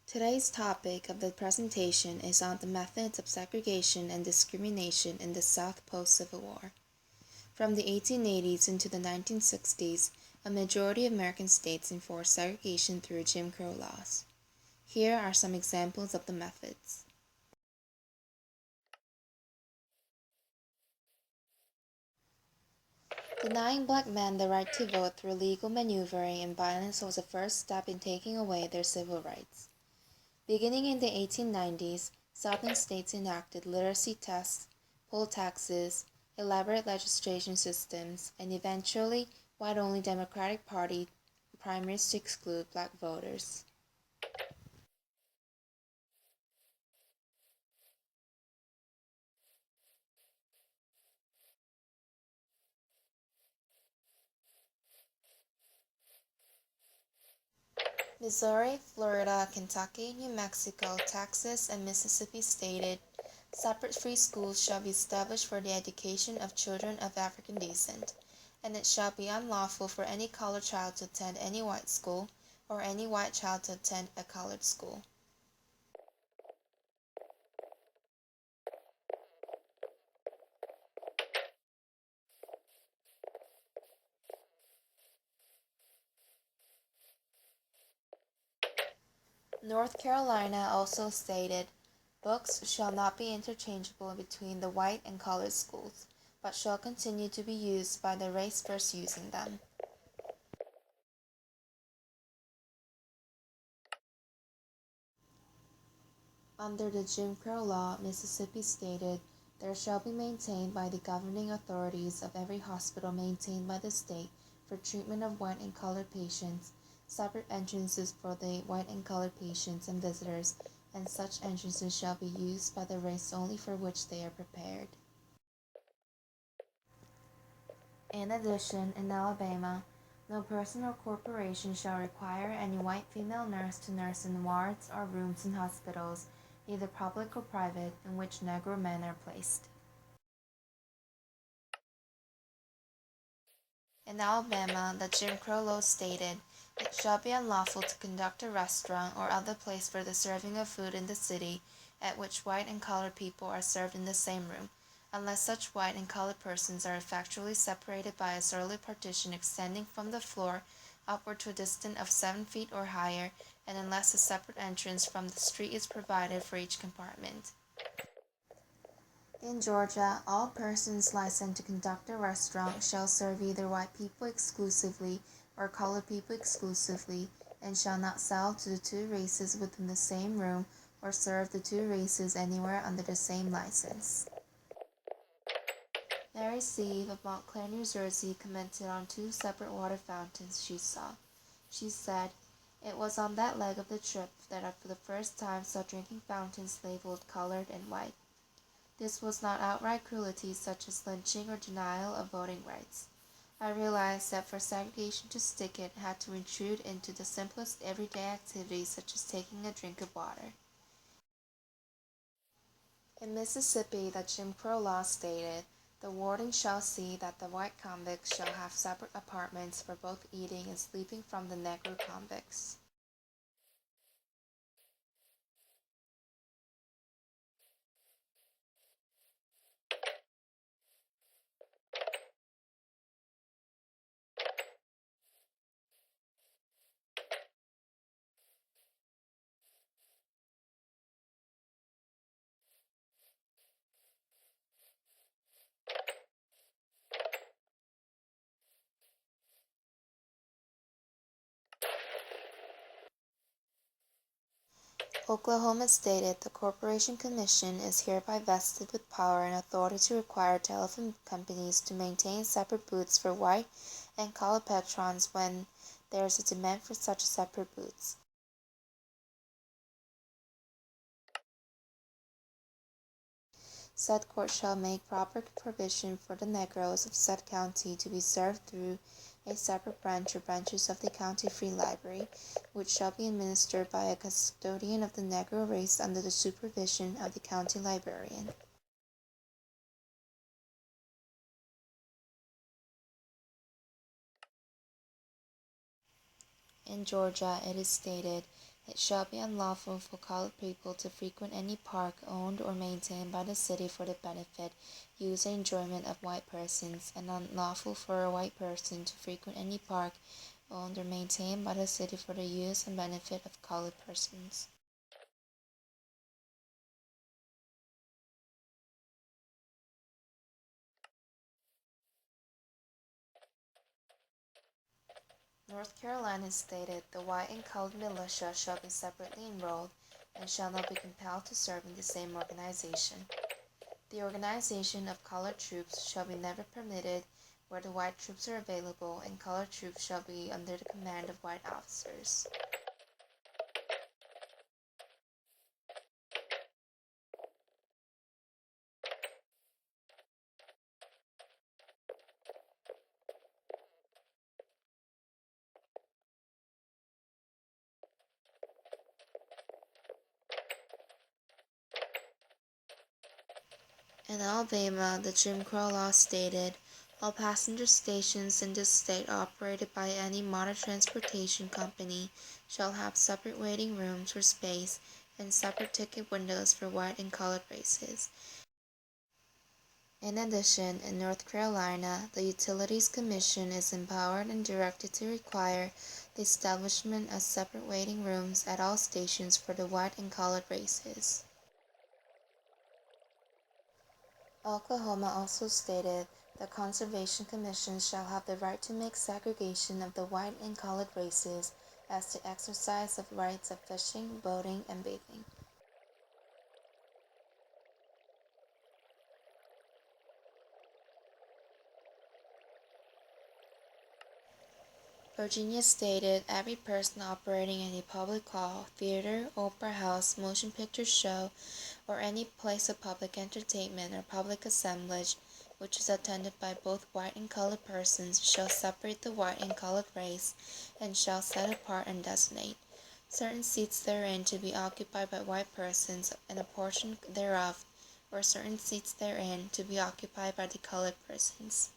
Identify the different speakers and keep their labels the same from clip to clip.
Speaker 1: Today's topic of the presentation is on the methods of segregation and discrimination in the South post-Civil War. From the 1880s into the 1960s, a majority of American states enforced segregation through Jim Crow laws. Here are some examples of the methods. Denying black men the right to vote through legal maneuvering and violence was the first step in taking away their civil rights. Beginning in the 1890s, Southern states enacted literacy tests, poll taxes, elaborate legislation systems, and eventually white-only Democratic Party primaries to exclude black voters. Missouri, Florida, Kentucky, New Mexico, Texas, and Mississippi stated, separate free schools shall be established for the education of children of African descent, and it shall be unlawful for any colored child to attend any white school, or any white child to attend a colored school. North Carolina also stated, books shall not be interchangeable between the white and colored schools, but shall continue to be used by the race first using them. Under the Jim Crow law, Mississippi stated, there shall be maintained by the governing authorities of every hospital maintained by the state for treatment of white and colored patients, separate entrances for the white and colored patients and visitors, and such entrances shall be used by the race only for which they are prepared. In addition, in Alabama, no person or corporation shall require any white female nurse to nurse in wards or rooms in hospitals, either public or private, in which Negro men are placed. In Alabama, the Jim Crow law stated, it shall be unlawful to conduct a restaurant or other place for the serving of food in the city at which white and colored people are served in the same room, unless such white and colored persons are effectually separated by a surly partition extending from the floor upward to a distance of 7 feet or higher, and unless a separate entrance from the street is provided for each compartment. In Georgia, all persons licensed to conduct a restaurant shall serve either white people exclusively or colored people exclusively, and shall not sell to the two races within the same room or serve the two races anywhere under the same license. Mary Sieve of Montclair, New Jersey, commented on two separate water fountains she saw. She said, it was on that leg of the trip that I for the first time saw drinking fountains labeled colored and white. This was not outright cruelty such as lynching or denial of voting rights. I realized that for segregation to stick it had to intrude into the simplest everyday activities such as taking a drink of water. In Mississippi, the Jim Crow law stated, the warden shall see that the white convicts shall have separate apartments for both eating and sleeping from the Negro convicts. Oklahoma stated the Corporation Commission is hereby vested with power and authority to require telephone companies to maintain separate booths for white and colored patrons when there is a demand for such separate booths. Said court shall make proper provision for the Negroes of said county to be served through a separate branch or branches of the county free library, which shall be administered by a custodian of the Negro race under the supervision of the county librarian. In Georgia, it is stated, It shall be unlawful for colored people to frequent any park owned or maintained by the city for the benefit, use, and enjoyment of white persons, and unlawful for a white person to frequent any park owned or maintained by the city for the use and benefit of colored persons. North Carolina stated the white and colored militia shall be separately enrolled and shall not be compelled to serve in the same organization. The organization of colored troops shall be never permitted where the white troops are available, and colored troops shall be under the command of white officers. In Alabama, the Jim Crow law stated, all passenger stations in this state operated by any motor transportation company shall have separate waiting rooms for space and separate ticket windows for white and colored races. In addition, in North Carolina, the Utilities Commission is empowered and directed to require the establishment of separate waiting rooms at all stations for the white and colored races. Oklahoma also stated the Conservation Commission shall have the right to make segregation of the white and colored races as to exercise of rights of fishing, boating, and bathing. Virginia stated every person operating any public hall, theater, opera house, motion picture show, or any place of public entertainment or public assemblage which is attended by both white and colored persons shall separate the white and colored race, and shall set apart and designate certain seats therein to be occupied by white persons, and a portion thereof, or certain seats therein, to be occupied by the colored persons.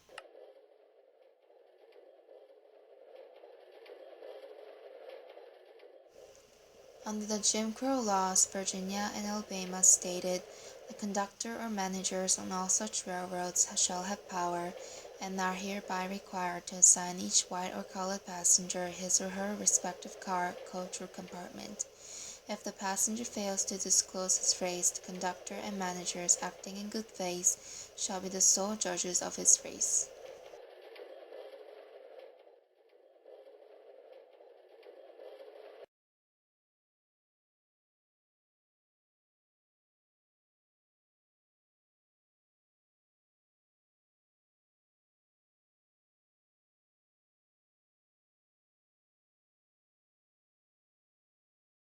Speaker 1: Under the Jim Crow laws, Virginia and Alabama stated the conductor or managers on all such railroads shall have power, and are hereby required to assign each white or colored passenger his or her respective car, coach, or compartment. If the passenger fails to disclose his race, the conductor and managers, acting in good faith, shall be the sole judges of his race.